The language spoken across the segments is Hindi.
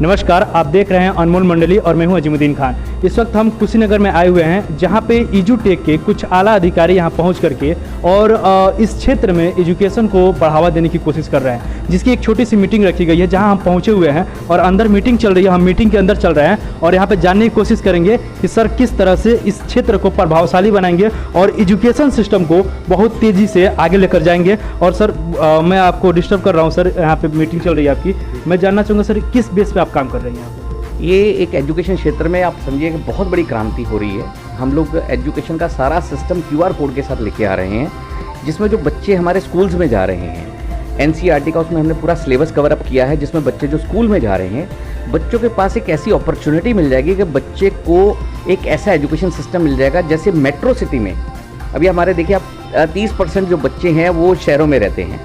नमस्कार, आप देख रहे हैं अनमोल मंडली और मैं हूं अजीमुद्दीन खान। इस वक्त हम कुशीनगर में आए हुए हैं जहां पे एजुटेक के कुछ आला अधिकारी यहां पहुंच करके और इस क्षेत्र में एजुकेशन को बढ़ावा देने की कोशिश कर रहे हैं, जिसकी एक छोटी सी मीटिंग रखी गई है जहां हम पहुंचे हुए हैं और अंदर मीटिंग चल रही है। हम मीटिंग के अंदर चल रहे हैं और यहाँ पर जानने की कोशिश करेंगे कि सर किस तरह से इस क्षेत्र को प्रभावशाली बनाएंगे और एजुकेशन सिस्टम को बहुत तेज़ी से आगे लेकर जाएंगे। और सर मैं आपको डिस्टर्ब कर रहा हूँ सर, यहाँ पे मीटिंग चल रही है आपकी। मैं जानना चाहूँगा सर किस बेस पे आप काम कर रहे हैं यहाँ पे? ये एक एजुकेशन क्षेत्र में आप समझिए कि बहुत बड़ी क्रांति हो रही है। हम लोग एजुकेशन का सारा सिस्टम QR कोड के साथ लेके आ रहे हैं, जिसमें जो बच्चे हमारे स्कूल्स में जा रहे हैं, NCERT का उसमें हमने पूरा सिलेबस कवर अप किया है, जिसमें बच्चे जो स्कूल में जा रहे हैं, बच्चों के पास एक ऐसी अपॉर्चुनिटी मिल जाएगी कि बच्चे को एक ऐसा एजुकेशन सिस्टम मिल जाएगा जैसे मेट्रो सिटी में। अभी हमारे देखिए आप 30% जो बच्चे हैं वो शहरों में रहते हैं,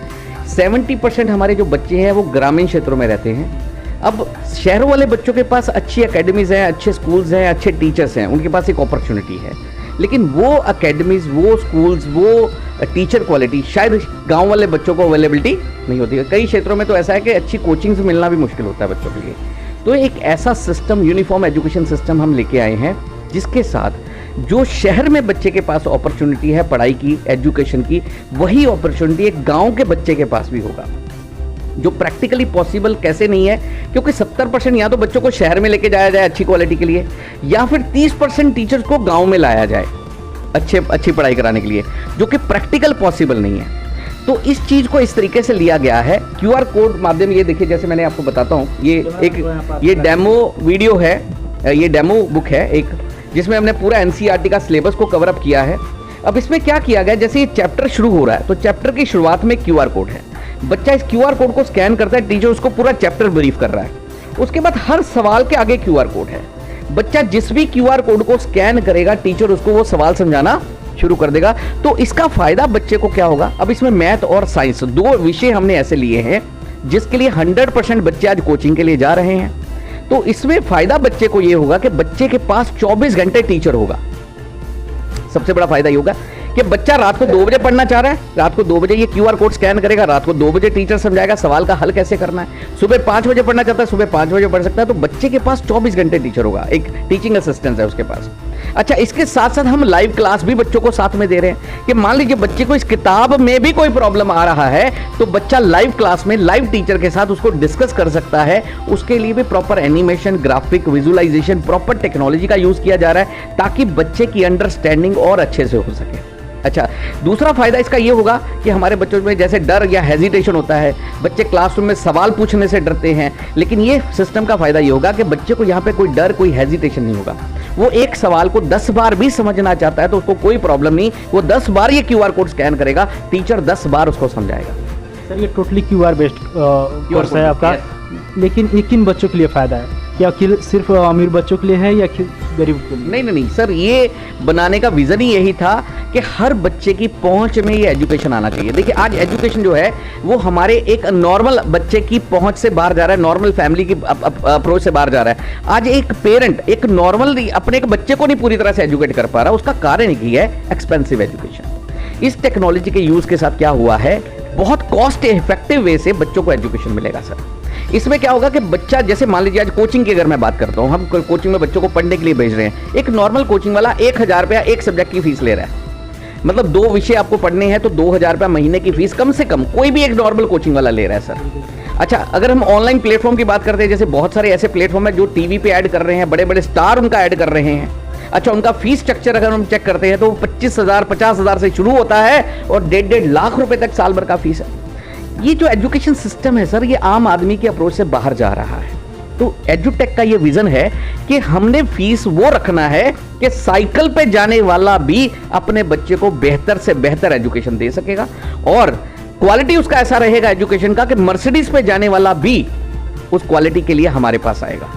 70% हमारे जो बच्चे हैं वो ग्रामीण क्षेत्रों में रहते हैं। अब शहरों वाले बच्चों के पास अच्छी एकेडमीज़ हैं, अच्छे स्कूल्स हैं, अच्छे टीचर्स हैं, उनके पास एक अपॉर्चुनिटी है, लेकिन वो एकेडमीज़, वो स्कूल्स, वो टीचर क्वालिटी शायद गांव वाले बच्चों को अवेलेबिलिटी नहीं होती है। कई क्षेत्रों में तो ऐसा है कि अच्छी कोचिंग्स मिलना भी मुश्किल होता है बच्चों के लिए। तो एक ऐसा सिस्टम, यूनिफॉर्म एजुकेशन सिस्टम हम लेके आए हैं, जिसके साथ जो शहर में बच्चे के पास अपॉर्चुनिटी है पढ़ाई की, एजुकेशन की, वही अपॉर्चुनिटी एक गांव के बच्चे के पास भी होगा, जो प्रैक्टिकली पॉसिबल कैसे नहीं है, क्योंकि 70% या तो बच्चों को शहर में लेके जाया जाए अच्छी क्वालिटी के लिए, या फिर 30% टीचर्स को गांव में लाया जाए अच्छी पढ़ाई कराने के लिए, जो कि प्रैक्टिकल पॉसिबल नहीं है। तो इस चीज़ को इस तरीके से लिया गया है QR कोड माध्यम। ये देखिए, जैसे मैंने आपको बताता हूँ, ये डेमो वीडियो है, ये डेमो बुक है एक, जिसमें हमने पूरा NCERT का सिलेबस को कवर अप किया है। अब इसमें क्या किया गया, जैसे ये चैप्टर शुरू हो रहा है तो चैप्टर की शुरुआत में QR कोड है, बच्चा इस QR कोड को स्कैन करता है, टीचर उसको पूरा चैप्टर ब्रीफ कर रहा है। उसके बाद हर सवाल के आगे QR कोड है, बच्चा जिस भी QR कोड को स्कैन करेगा टीचर उसको वो सवाल समझाना शुरू कर देगा। तो इसका फायदा बच्चे को क्या होगा, अब इसमें मैथ और साइंस दो विषय हमने ऐसे लिए हैं जिसके लिए 100% बच्चे आज कोचिंग के लिए जा रहे हैं। तो इसमें फायदा बच्चे को ये होगा कि बच्चे के पास 24 घंटे टीचर होगा। सबसे बड़ा फायदा ये होगा कि बच्चा रात को 2 बजे पढ़ना चाह रहा है, रात को 2 बजे ये QR कोड स्कैन करेगा, रात को 2 बजे टीचर समझाएगा सवाल का हल कैसे करना है। सुबह 5 बजे पढ़ना चाहता है, सुबह 5 बजे पढ़ सकता है। तो बच्चे के पास 24 घंटे टीचर होगा, एक टीचिंग असिस्टेंट है उसके पास। अच्छा, इसके साथ साथ हम लाइव क्लास भी बच्चों को साथ में दे रहे हैं कि मान लीजिए बच्चे को इस किताब में भी कोई प्रॉब्लम आ रहा है तो बच्चा लाइव क्लास में लाइव टीचर के साथ उसको डिस्कस कर सकता है। उसके लिए भी proper animation, graphic, visualisation, proper technology का यूज किया जा रहा है ताकि बच्चे की अंडरस्टैंडिंग और अच्छे से हो सके। अच्छा, दूसरा फायदा इसका ये होगा कि हमारे बच्चों में जैसे डर या हेजिटेशन होता है, बच्चे क्लासरूम में सवाल पूछने से डरते हैं, लेकिन ये सिस्टम का फायदा ये होगा कि बच्चे को यहाँ पे कोई डर, कोई हेजिटेशन नहीं होगा। वो एक सवाल को 10 बार भी समझना चाहता है तो उसको कोई प्रॉब्लम नहीं, वो 10 बार ये QR कोड स्कैन करेगा, टीचर 10 बार उसको समझाएगा। सर ये टोटली QR बेस्ड कोर्स है आपका, लेकिन ये किन बच्चों के लिए फ़ायदा है? क्या सिर्फ अमीर बच्चों के लिए है या गरीब के लिए? नहीं सर, ये बनाने का विजन ही यही था कि हर बच्चे की पहुंच में ये एजुकेशन आना चाहिए। देखिए आज एजुकेशन जो है वो हमारे एक नॉर्मल बच्चे की पहुंच से बाहर जा रहा है, नॉर्मल फैमिली की अप्रोच से बाहर जा रहा है। आज एक पेरेंट एक नॉर्मल अपने एक बच्चे को नहीं पूरी तरह से एजुकेट कर पा रहा, उसका कारण ही है एक्सपेंसिव एजुकेशन। इस टेक्नोलॉजी के यूज के साथ क्या हुआ है, बहुत कॉस्ट इफेक्टिव वे से बच्चों को एजुकेशन मिलेगा सर। इसमें क्या होगा कि बच्चा, जैसे मान लीजिए आज कोचिंग की अगर मैं बात करता हूँ, हम कोचिंग में बच्चों को पढ़ने के लिए भेज रहे हैं, एक नॉर्मल कोचिंग वाला 1000 रुपया एक सब्जेक्ट की फीस ले रहा है, मतलब 2 विषय आपको पढ़ने हैं तो 2000 रुपया महीने की फीस कम से कम कोई भी एक नॉर्मल कोचिंग वाला ले रहा है सर। अच्छा, अगर हम ऑनलाइन प्लेटफॉर्म की बात करते हैं, जैसे बहुत सारे ऐसे प्लेटफॉर्म है जो टीवी पे ऐड कर रहे हैं, बड़े बड़े स्टार उनका ऐड कर रहे हैं। अच्छा, उनका फीस स्ट्रक्चर अगर हम चेक करते हैं तो 25,000 50,000 से शुरू होता है और 1.5 लाख रुपए तक साल भर का फीस है। ये जो एजुकेशन सिस्टम है सर, ये आम आदमी की अप्रोच से बाहर जा रहा है। तो एजुटेक का ये विजन है कि हमने फीस वो रखना है कि साइकिल पे जाने वाला भी अपने बच्चे को बेहतर से बेहतर एजुकेशन दे सकेगा, और क्वालिटी उसका ऐसा रहेगा एजुकेशन का कि मर्सिडीज पे जाने वाला भी उस क्वालिटी के लिए हमारे पास आएगा।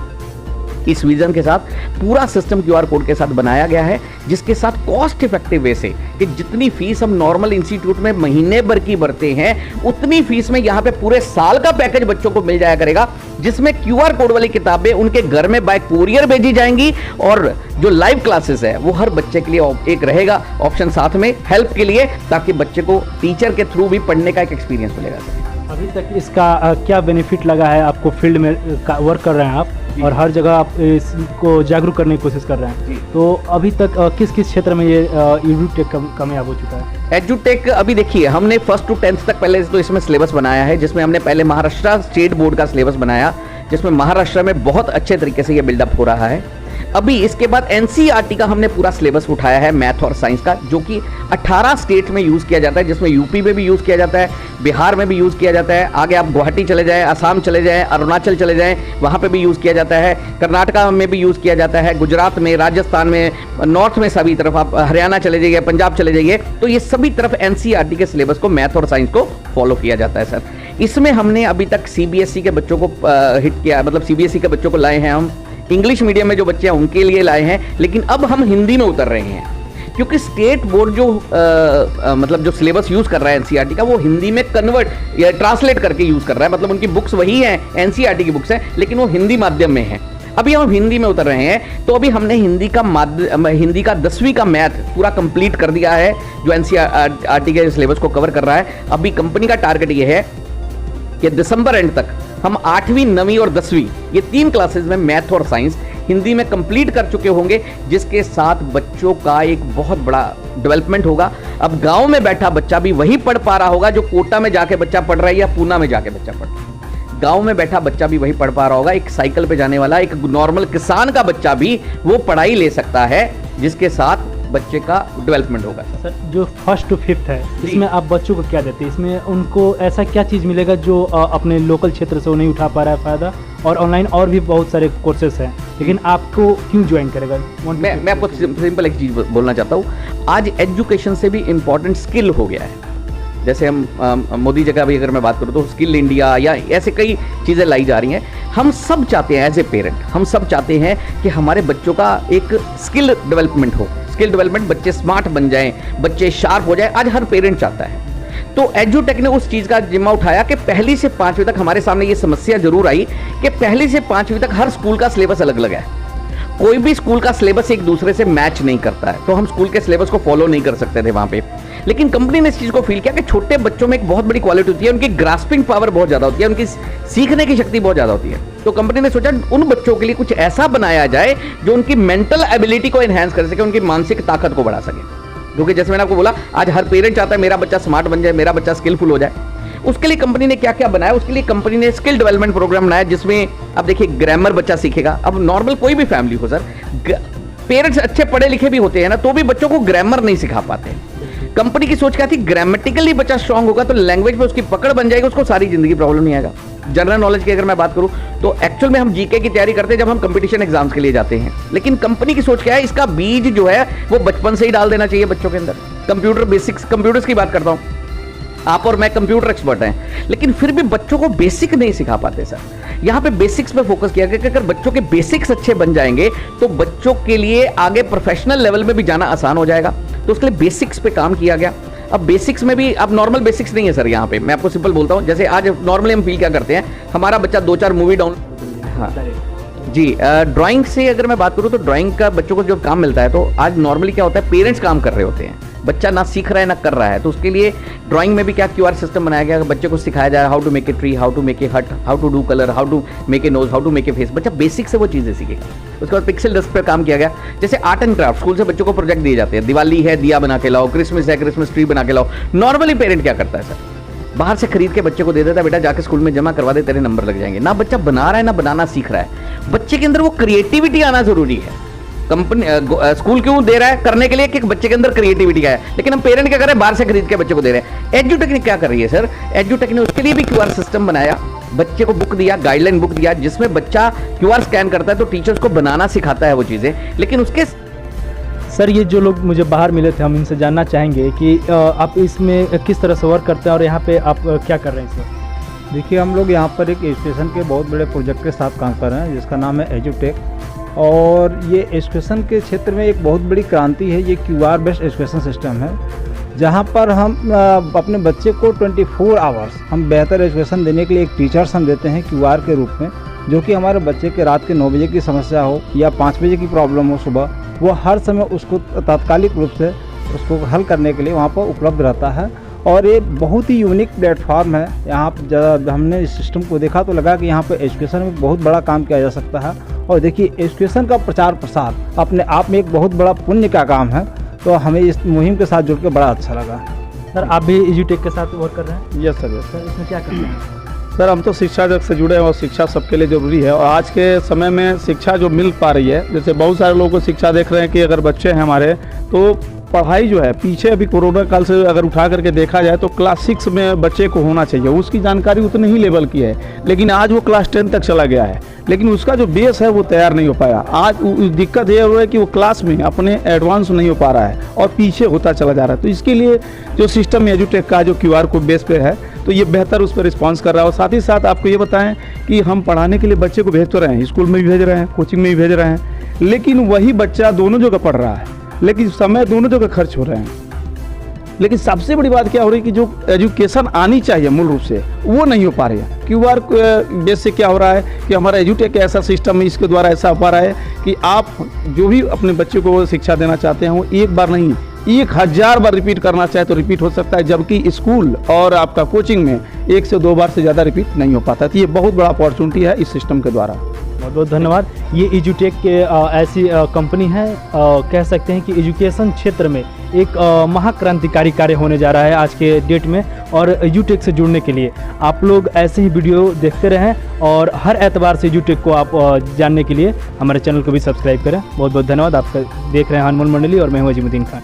इस विजन के साथ पूरा सिस्टम QR कोड के साथ बनाया गया है, जिसके साथ कॉस्ट इफेक्टिव वे से कि जितनी फीस हम नॉर्मल इंस्टीट्यूट में महीने भर की भरते हैं, उतनी फीस में यहाँ पे पूरे साल का पैकेज बच्चों को मिल जाया करेगा, जिसमें QR कोड वाली किताबें उनके घर में बाय कुरियर भेजी जाएंगी, और जो लाइव क्लासेस है वो हर बच्चे के लिए एक रहेगा ऑप्शन साथ में हेल्प के लिए, ताकि बच्चे को टीचर के थ्रू भी पढ़ने का एक एक्सपीरियंस मिलेगा सर। अभी तक इसका क्या बेनिफिट लगा है आपको? फील्ड में वर्क कर रहे हैं आप और हर जगह आप इसको जागरूक करने की कोशिश कर रहे हैं, तो अभी तक किस किस क्षेत्र में ये एजुटेक कामयाब हो चुका है? एजुटेक अभी देखिए, हमने 1st to 10th तक पहले तो इसमें सिलेबस बनाया है, जिसमें हमने पहले महाराष्ट्र स्टेट बोर्ड का सिलेबस बनाया, जिसमें महाराष्ट्र में बहुत अच्छे तरीके से ये बिल्डअप हो रहा है। अभी इसके बाद एनसीईआरटी का हमने पूरा सिलेबस उठाया है मैथ और साइंस का, जो कि 18 स्टेट में यूज़ किया जाता है, जिसमें यूपी में भी यूज़ किया जाता है, बिहार में भी यूज़ किया जाता है, आगे आप गुवाहाटी चले जाएं, असम चले जाएं, अरुणाचल चले जाएं, वहाँ पे भी यूज़ किया जाता है, कर्नाटका में भी यूज़ किया जाता है, गुजरात में, राजस्थान में, नॉर्थ में, सभी तरफ आप हरियाणा चले जाइए, पंजाब चले जाइए, तो ये सभी तरफ एनसीईआरटी के सिलेबस को, मैथ और साइंस को फॉलो किया जाता है सर। इसमें हमने अभी तक सीबीएसई के बच्चों को हिट किया, मतलब सीबीएसई के बच्चों को लाए हैं हम, इंग्लिश मीडियम में जो बच्चे हैं उनके लिए लाए हैं, लेकिन अब हम हिंदी में उतर रहे हैं, क्योंकि स्टेट बोर्ड जो मतलब जो सिलेबस यूज़ कर रहा है एनसीईआरटी का, वो हिंदी में कन्वर्ट या ट्रांसलेट करके यूज़ कर रहा है, मतलब उनकी बुक्स वही हैं, एनसीईआरटी की बुक्स हैं, लेकिन वो हिंदी माध्यम में है। अभी हम हिंदी में उतर रहे हैं, तो अभी हमने हिंदी का 10वीं का मैथ पूरा कंप्लीट कर दिया है, जो एनसीईआरटी के सिलेबस को कवर कर रहा है। अभी कंपनी का टारगेट ये है कि दिसंबर एंड तक हम 8वीं, 9वीं और 10वीं ये 3 क्लासेस में मैथ और साइंस हिंदी में कंप्लीट कर चुके होंगे, जिसके साथ बच्चों का एक बहुत बड़ा डेवलपमेंट होगा। अब गांव में बैठा बच्चा भी वही पढ़ पा रहा होगा जो कोटा में जाके बच्चा पढ़ रहा है या पूना में जाके बच्चा पढ़ रहा है। गांव में बैठा बच्चा भी वही पढ़ पा रहा होगा, एक साइकिल पे जाने वाला एक नॉर्मल किसान का बच्चा भी वो पढ़ाई ले सकता है, जिसके साथ बच्चे का डेवलपमेंट होगा। सर, जो 1st to 5th है, इसमें आप बच्चों को क्या देते हैं? इसमें उनको ऐसा क्या चीज़ मिलेगा जो अपने लोकल क्षेत्र से वो नहीं उठा पा रहा है फ़ायदा? और ऑनलाइन और भी बहुत सारे कोर्सेस हैं, लेकिन आपको क्यों ज्वाइन करेगा? मैं आपको सिंपल एक चीज़ बोलना चाहता हूँ, आज एजुकेशन से भी इम्पोर्टेंट स्किल हो गया है। जैसे हम मोदी जी का भी अगर मैं बात करूँ तो स्किल इंडिया या ऐसे कई चीज़ें लाई जा रही हैं। हम सब चाहते हैं एज ए पेरेंट, हम सब चाहते हैं कि हमारे बच्चों का एक स्किल डेवलपमेंट हो, स्किल डेवलपमेंट, बच्चे स्मार्ट बन जाएं, बच्चे शार्प हो जाएं, आज हर पेरेंट चाहता है। तो एजुटेक ने उस चीज़ का जिम्मा उठाया कि 1ली से 5वीं तक हमारे सामने ये समस्या जरूर आई कि 1ली से 5वीं तक हर स्कूल का सिलेबस अलग अलग है, कोई भी स्कूल का सिलेबस एक दूसरे से मैच नहीं करता है, तो हम स्कूल के सिलेबस को फॉलो नहीं कर सकते थे वहाँ पे। लेकिन कंपनी ने इस चीज़ को फील किया कि छोटे बच्चों में एक बहुत बड़ी क्वालिटी होती है, उनकी ग्रास्पिंग पावर बहुत ज़्यादा होती है, उनकी सीखने की शक्ति बहुत ज़्यादा होती है। तो कंपनी ने सोचा उन बच्चों के लिए कुछ ऐसा बनाया जाए जो उनकी मेंटल एबिलिटी को एनहांस कर सके, उनकी मानसिक ताकत को बढ़ा सके। क्योंकि जैसे मैंने आपको बोला, आज हर पेरेंट चाहता है मेरा बच्चा स्मार्ट बन जाए, मेरा बच्चा स्किलफुल हो जाए। उसके लिए कंपनी ने क्या क्या बनाया? उसके लिए कंपनी ने स्किल डेवलपमेंट प्रोग्राम बनाया, जिसमें अब देखिए ग्रामर बच्चा सीखेगा। अब नॉर्मल कोई भी फैमिली हो सर, पेरेंट्स अच्छे पढ़े लिखे भी होते हैं ना, तो भी बच्चों को ग्रामर नहीं सिखा पाते। कंपनी की सोच क्या थी? ग्रामेटिकली बच्चा स्ट्रांग होगा तो लैंग्वेज पे उसकी पकड़ बन जाएगी, उसको सारी जिंदगी प्रॉब्लम नहीं आएगा। जनरल नॉलेज की अगर मैं बात करूं तो एक्चुअल में हम जीके की तैयारी करते हैं जब हम कंपटीशन एग्जाम्स के लिए जाते हैं, लेकिन कंपनी की सोच क्या है? इसका बीज जो है वो बचपन से ही डाल देना चाहिए बच्चों के अंदर। कंप्यूटर बेसिक्स, कंप्यूटर्स की बात करता हूं, आप और मैं कंप्यूटर एक्सपर्ट हैं, लेकिन फिर भी बच्चों को बेसिक नहीं सिखा पाते सर। यहाँ पे बेसिक्स पे फोकस किया गया कि अगर बच्चों के बेसिक्स अच्छे बन जाएंगे तो बच्चों के लिए आगे प्रोफेशनल लेवल में भी जाना आसान हो जाएगा। तो उसके लिए बेसिक्स पे काम किया गया। अब बेसिक्स में भी अब नॉर्मल बेसिक्स नहीं है सर, यहाँ पे मैं आपको सिंपल बोलता हूँ। जैसे आज नॉर्मली हम फील क्या करते हैं, हमारा बच्चा 2-4 मूवी डाउन, हाँ जी, ड्राइंग से अगर मैं बात करूँ तो ड्राइंग का बच्चों को जो काम मिलता है, तो आज नॉर्मली क्या होता है, पेरेंट्स काम कर रहे होते हैं, बच्चा ना सीख रहा है ना कर रहा है। तो उसके लिए ड्राइंग में भी क्या क्यूआर सिस्टम बनाया गया, बच्चे को सिखाया जाए how to make a tree, how to make a hut, how to do colour, how to make a nose, how to make a face. बच्चा बेसिक से वो चीज़ें सीखेगा। उसके बाद पिक्सल डस्ट पर काम किया गया। जैसे आर्ट एंड क्राफ्ट, स्कूल से बच्चों को प्रोजेक्ट दिए जाते हैं, दिवाली है दिया बना के लाओ, क्रिसमस है क्रिसमस ट्री बना के लाओ। नॉर्मली पेरेंट क्या करता है सर, बाहर से खरीद के बच्चे को दे देता है, बेटा जाके स्कूल में जमा करवा दे, तेरे नंबर लग जाएंगे। ना बच्चा बना रहा है ना बनाना सीख रहा है। बच्चे के अंदर वो क्रिएटिविटी आना जरूरी है। कंपनी स्कूल क्यों दे रहा है? करने के लिए कि बच्चे के अंदर क्रिएटिविटी है, लेकिन हम पेरेंट क्या कर रहे हैं, बाहर से खरीद के बच्चे को दे रहे हैं। एजुटेक ने क्या कर रही है सर, एजुटेक ने उसके लिए भी क्यूआर सिस्टम बनाया, बच्चे को बुक दिया, गाइडलाइन बुक दिया, जिसमें बच्चा क्यूआर स्कैन करता है तो टीचर्स को बनाना सिखाता है वो चीज़ें। लेकिन उसके सर, ये जो लोग मुझे बाहर मिले थे, हम इनसे जानना चाहेंगे कि आप इसमें किस तरह से वर्क करते हैं और यहाँ पे आप क्या कर रहे हैं सर? देखिए, हम लोग यहाँ पर एक एजुकेशन के बहुत बड़े प्रोजेक्ट के साथ काम कर रहे हैं, जिसका नाम है एजुटेक। और ये एजुकेशन के क्षेत्र में एक बहुत बड़ी क्रांति है। ये क्यूआर बेस्ड एजुकेशन सिस्टम है, जहाँ पर हम अपने बच्चे को 24 आवर्स हम बेहतर एजुकेशन देने के लिए एक टीचर्स हम देते हैं क्यूआर के रूप में, जो कि हमारे बच्चे के रात के 9 बजे की समस्या हो या 5 बजे की प्रॉब्लम हो सुबह, वो हर समय उसको तात्कालिक रूप से उसको हल करने के लिए वहाँ पर उपलब्ध रहता है। और ये बहुत ही यूनिक प्लेटफॉर्म है। यहाँ पर जब हमने इस सिस्टम को देखा तो लगा कि यहाँ पे एजुकेशन में बहुत बड़ा काम किया जा सकता है। और देखिए, एजुकेशन का प्रचार प्रसार अपने आप में एक बहुत बड़ा पुण्य का काम है, तो हमें इस मुहिम के साथ जुड़ के बड़ा अच्छा लगा। सर, आप भी एजुटेक के साथ वर्क कर रहे हैं? यस सर, यस सर, इसमें क्या करते हैं? सर, हम तो शिक्षा जगत से जुड़े हैं और शिक्षा सबके लिए ज़रूरी है। और आज के समय में शिक्षा जो मिल पा रही है, जैसे बहुत सारे लोगों को शिक्षा देख रहे हैं कि अगर बच्चे हैं हमारे, तो पढ़ाई जो है पीछे अभी कोरोना काल से अगर उठा करके देखा जाए तो क्लास 6 में बच्चे को होना चाहिए, उसकी जानकारी उतने ही लेवल की है, लेकिन आज वो क्लास 10 तक चला गया है, लेकिन उसका जो बेस है वो तैयार नहीं हो पाया। आज दिक्कत ये हो रहा है कि वो क्लास में अपने एडवांस नहीं हो पा रहा है और पीछे होता चला जा रहा है। तो इसके लिए जो सिस्टम एजुटेक का जो QR कोड बेस पे है, तो ये बेहतर उस पर रिस्पॉन्स कर रहा है। और साथ ही साथ आपको ये बताएं कि हम पढ़ाने के लिए बच्चे को भेज तो रहे हैं, स्कूल में भी भेज रहे हैं, कोचिंग में भी भेज रहे हैं, लेकिन वही बच्चा दोनों जगह पढ़ रहा है, लेकिन समय दोनों जगह खर्च हो रहे हैं। लेकिन सबसे बड़ी बात क्या हो रही है कि जो एजुकेशन आनी चाहिए मूल रूप से वो नहीं हो पा रही है। QR बेस से क्या हो रहा है कि हमारा एजुटेक ऐसा सिस्टम है, इसके द्वारा ऐसा हो पा रहा है कि आप जो भी अपने बच्चे को शिक्षा देना चाहते हैं वो एक बार नहीं 1000 बार रिपीट करना चाहे तो रिपीट हो सकता है, जबकि स्कूल और आपका कोचिंग में 1 से 2 बार से ज़्यादा रिपीट नहीं हो पाता। तो ये बहुत बड़ा अपॉर्चुनिटी है इस सिस्टम के द्वारा। बहुत बहुत धन्यवाद। ये एजुटेक के ऐसी कंपनी है, कह सकते हैं कि एजुकेशन क्षेत्र में एक महाक्रांतिकारी कार्य होने जा रहा है आज के डेट में। और एजुटेक से जुड़ने के लिए आप लोग ऐसे ही वीडियो देखते रहें और हर एतबार से एजुटेक को आप जानने के लिए हमारे चैनल को भी सब्सक्राइब करें। बहुत बहुत धन्यवाद। आप देख रहे हैं अनमोल मंडली और मैं हूं अजीमुद्दीन खान।